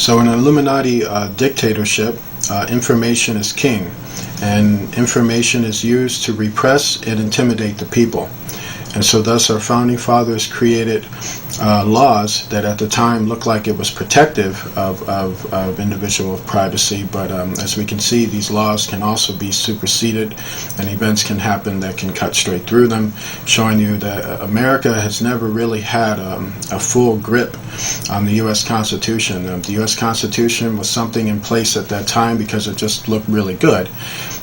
So in an Illuminati dictatorship, information is king, and information is used to repress and intimidate the people. And so thus our founding fathers created laws that at the time looked like it was protective of individual privacy, but as we can see, these laws can also be superseded, and events can happen that can cut straight through them, showing you that America has never really had a full grip on the U.S. Constitution. The U.S. Constitution was something in place at that time because it just looked really good,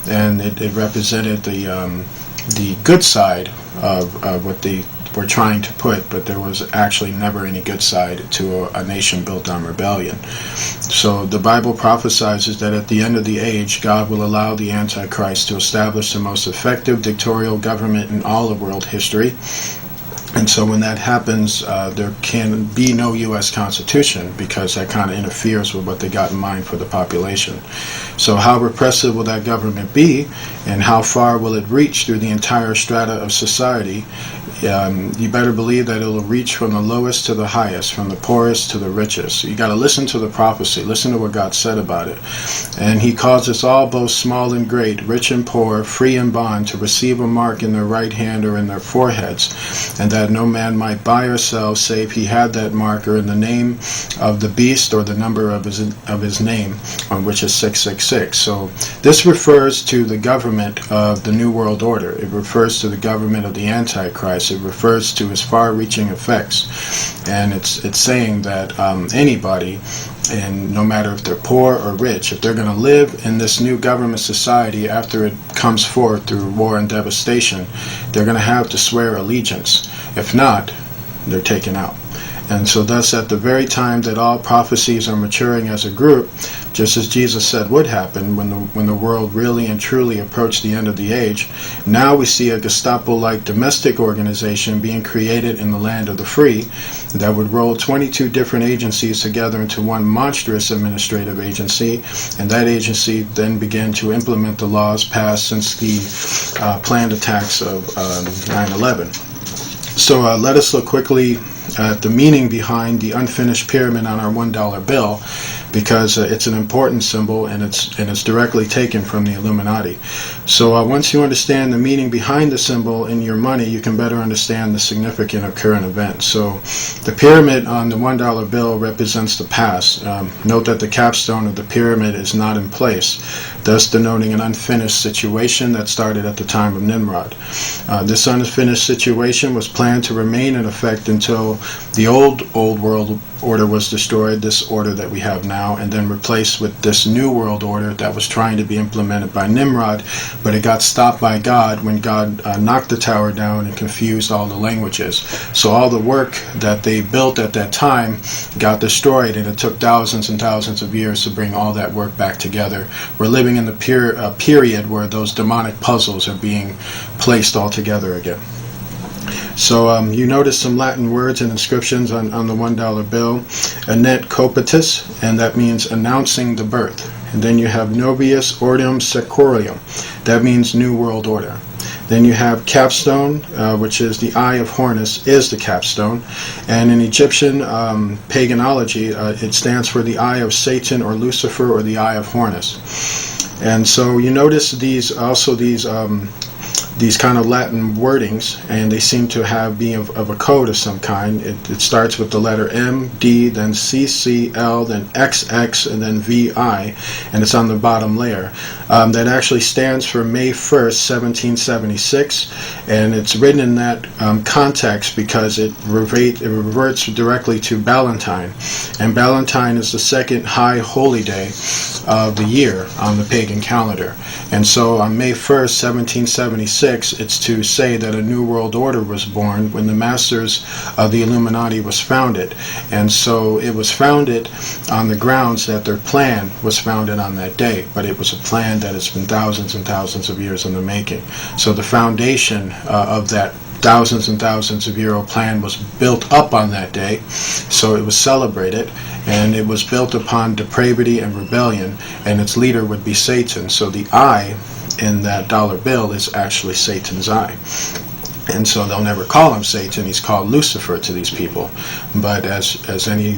and it represented the good side of what they were trying to put, but there was actually never any good side to a nation built on rebellion. So the Bible prophesies that at the end of the age, God will allow the Antichrist to establish the most effective dictatorial government in all of world history. And so when that happens, there can be no U.S. Constitution, because that kind of interferes with what they got in mind for the population. So how repressive will that government be, and how far will it reach through the entire strata of society? You better believe that it will reach from the lowest to the highest, from the poorest to the richest. You got to listen to the prophecy, listen to what God said about it. And he calls us all, both small and great, rich and poor, free and bond, to receive a mark in their right hand or in their foreheads, and that no man might buy or sell save he had that mark, or in the name of the beast, or the number of his name, on which is 666. So this refers to the government of the New World Order. It refers to the government of the Antichrist. It refers to his far-reaching effects, and it's saying that anybody, and no matter if they're poor or rich, if they're going to live in this new government society after it comes forth through war and devastation, they're going to have to swear allegiance. If not, they're taken out. And so thus, at the very time that all prophecies are maturing as a group, just as Jesus said would happen when the world really and truly approached the end of the age, now we see a Gestapo-like domestic organization being created in the land of the free that would roll 22 different agencies together into one monstrous administrative agency, and that agency then began to implement the laws passed since the planned attacks of 9/11. So let us look quickly at the meaning behind the unfinished pyramid on our $1 bill, because it's an important symbol, and it's directly taken from the Illuminati. So once you understand the meaning behind the symbol in your money, you can better understand the significance of current events. So the pyramid on the $1 bill represents the past. Note that the capstone of the pyramid is not in place, thus denoting an unfinished situation that started at the time of Nimrod. This unfinished situation was planned to remain in effect until the old world order was destroyed, this order that we have now, and then replaced with this new world order that was trying to be implemented by Nimrod, but it got stopped by God when God knocked the tower down and confused all the languages. So all the work that they built at that time got destroyed, and it took thousands and thousands of years to bring all that work back together. We're living in the period where those demonic puzzles are being placed all together again. So you notice some Latin words and inscriptions on the $1 bill. Anet copitus, and that means announcing the birth. And then you have Novius Ordium Secorium. That means New World Order. Then you have capstone, which is the Eye of Horus, is the capstone. And in Egyptian paganism, it stands for the Eye of Satan or Lucifer, or the Eye of Horus. And so you notice these kind of Latin wordings, and they seem to be of a code of some kind. It starts with the letter M, D, then C, C, L, then X, X, and then V, I, and it's on the bottom layer. That actually stands for May 1st, 1776, and it's written in that context because it reverts directly to Valentine, and Valentine is the second high holy day of the year on the pagan calendar. And so on May 1st, 1776, it's to say that a new world order was born when the masters of the Illuminati was founded. And so it was founded on the grounds that their plan was founded on that day, but it was a plan that has been thousands and thousands of years in the making. So the foundation of that thousands and thousands of year old plan was built up on that day, so it was celebrated, and it was built upon depravity and rebellion, and its leader would be Satan. So the eye in that dollar bill is actually Satan's eye. And so they'll never call him Satan. He's called Lucifer to these people. But as any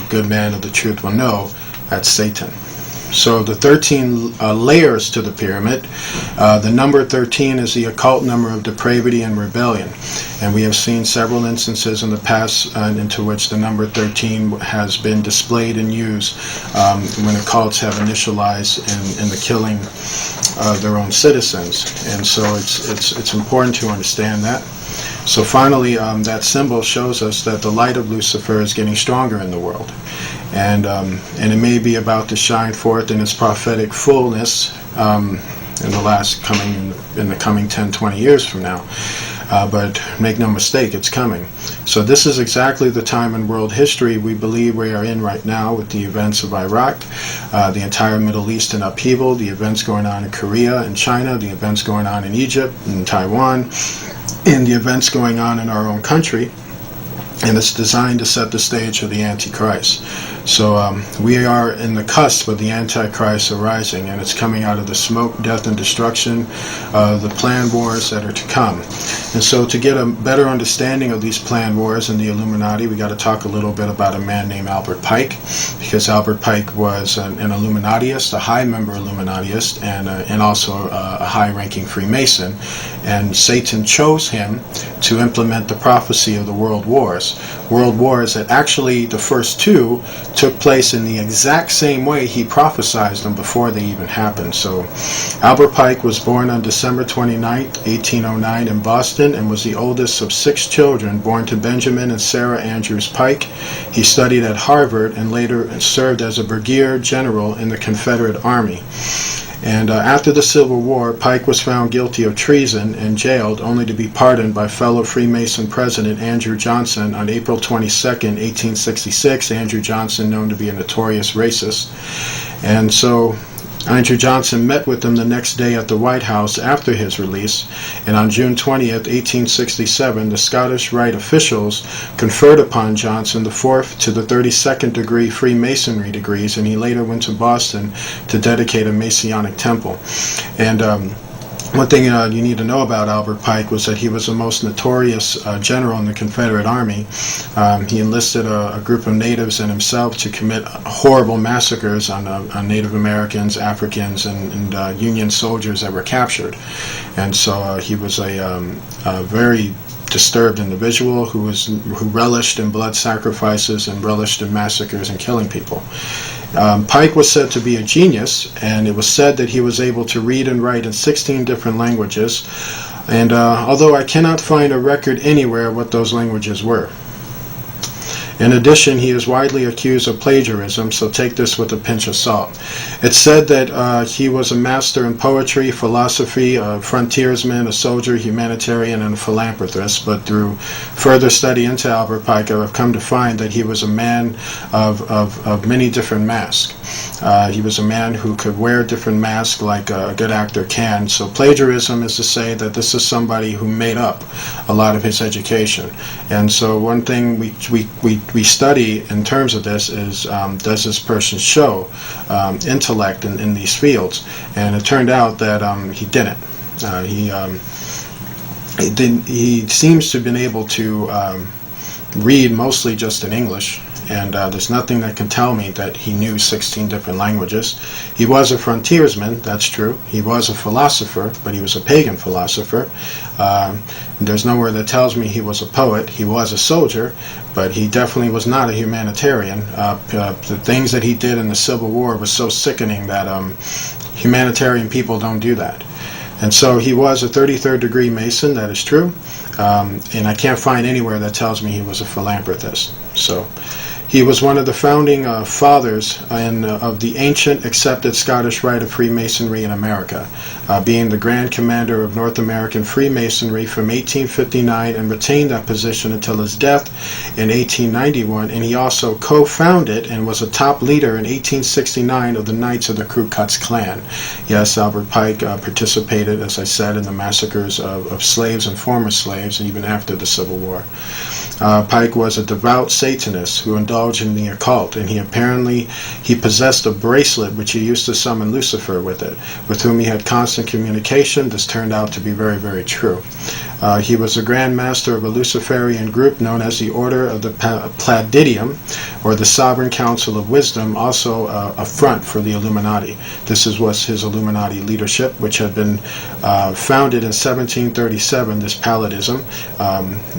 good man of the truth will know, that's Satan. So the 13 layers to the pyramid, the number 13 is the occult number of depravity and rebellion. And we have seen several instances in the past into which the number 13 has been displayed and used when occults have initialized in the killing of their own citizens. And so it's important to understand that. So finally, that symbol shows us that the light of Lucifer is getting stronger in the world. And it may be about to shine forth in its prophetic fullness in the coming 10, 20 years from now. But make no mistake, it's coming. So this is exactly the time in world history we believe we are in right now, with the events of Iraq, the entire Middle East in upheaval, the events going on in Korea and China, the events going on in Egypt and Taiwan, and the events going on in our own country. And it's designed to set the stage for the Antichrist. So we are in the cusp of the Antichrist arising, and it's coming out of the smoke, death, and destruction, the planned wars that are to come. And so to get a better understanding of these planned wars and the Illuminati, we got to talk a little bit about a man named Albert Pike, because Albert Pike was an Illuminatiist, a high member Illuminatiist, and also a high-ranking Freemason. And Satan chose him to implement the prophecy of the world wars that actually the first two took place in the exact same way he prophesied them before they even happened. So Albert Pike was born on December 29th, 1809 in Boston, and was the oldest of 6 children born to Benjamin and Sarah Andrews Pike. He studied at Harvard and later served as a brigadier general in the Confederate Army. And after the Civil War, Pike was found guilty of treason and jailed, only to be pardoned by fellow Freemason President Andrew Johnson on April 22nd, 1866. Andrew Johnson, known to be a notorious racist. And so Andrew Johnson met with him the next day at the White House after his release, and on June 20th, 1867, the Scottish Rite officials conferred upon Johnson the 4th to the 32nd degree Freemasonry degrees, and he later went to Boston to dedicate a Masonic temple. And one thing you need to know about Albert Pike was that he was the most notorious general in the Confederate Army. He enlisted a group of natives and himself to commit horrible massacres on Native Americans, Africans, and Union soldiers that were captured. And so he was a very disturbed individual who relished in blood sacrifices and relished in massacres and killing people. Pike was said to be a genius, and it was said that he was able to read and write in 16 different languages, and although I cannot find a record anywhere what those languages were. In addition, he is widely accused of plagiarism, so take this with a pinch of salt. It's said that he was a master in poetry, philosophy, a frontiersman, a soldier, humanitarian, and a philanthropist, but through further study into Albert Pike, I have come to find that he was a man of many different masks. He was a man who could wear different masks like a good actor can. So plagiarism is to say that this is somebody who made up a lot of his education. And so one thing we study in terms of this is, does this person show intellect in these fields? And it turned out that he didn't. He seems to have been able to read mostly just in English, and there's nothing that can tell me that he knew 16 different languages. He was a frontiersman, that's true. He was a philosopher, but he was a pagan philosopher. There's nowhere that tells me he was a poet. He was a soldier, but he definitely was not a humanitarian. The things that he did in the Civil War was so sickening that humanitarian people don't do that. And so he was a 33rd degree Mason, that is true. And I can't find anywhere that tells me he was a philanthropist. So he was one of the founding fathers of the ancient accepted Scottish Rite of Freemasonry in America, being the Grand Commander of North American Freemasonry from 1859 and retained that position until his death in 1891. And he also co-founded and was a top leader in 1869 of the Knights of the Ku Klux Klan. Yes, Albert Pike participated, as I said, in the massacres of slaves and former slaves, even after the Civil War. Pike was a devout Satanist who indulged indulge in the occult, and he possessed a bracelet which he used to summon Lucifer with it, with whom he had constant communication. This turned out to be very, very true. He was a Grand Master of a Luciferian group known as the Order of the Palladium, or the Sovereign Council of Wisdom, also a front for the Illuminati. This was his Illuminati leadership, which had been founded in 1737. This Palladism,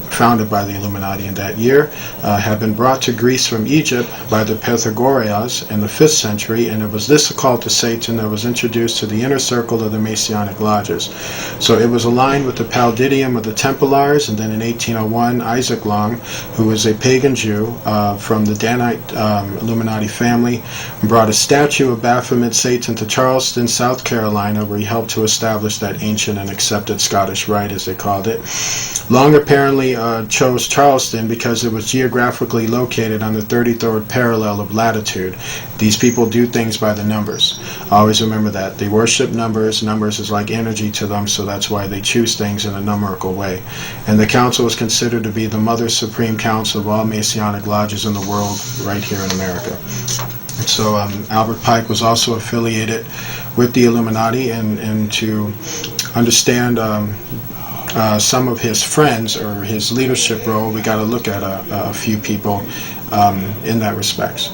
founded by the Illuminati in that year, had been brought to Greece from Egypt by the Pythagoreans in the 5th century, and it was this occult to Satan that was introduced to the inner circle of the Masonic lodges. So it was aligned with the Palladium of the Templars, and then in 1801, Isaac Long, who was a pagan Jew from the Danite Illuminati family, brought a statue of Baphomet Satan to Charleston, South Carolina, where he helped to establish that ancient and accepted Scottish rite, as they called it. Long apparently chose Charleston because it was geographically located on the 33rd parallel of latitude. These people do things by the numbers. Always remember that. They worship numbers. Numbers is like energy to them, so that's why they choose things in a numerical way. And the council is considered to be the Mother Supreme Council of all Masonic lodges in the world, right here in America. So Albert Pike was also affiliated with the Illuminati, and to understand some of his friends or his leadership role, we got to look at a few people in that respect.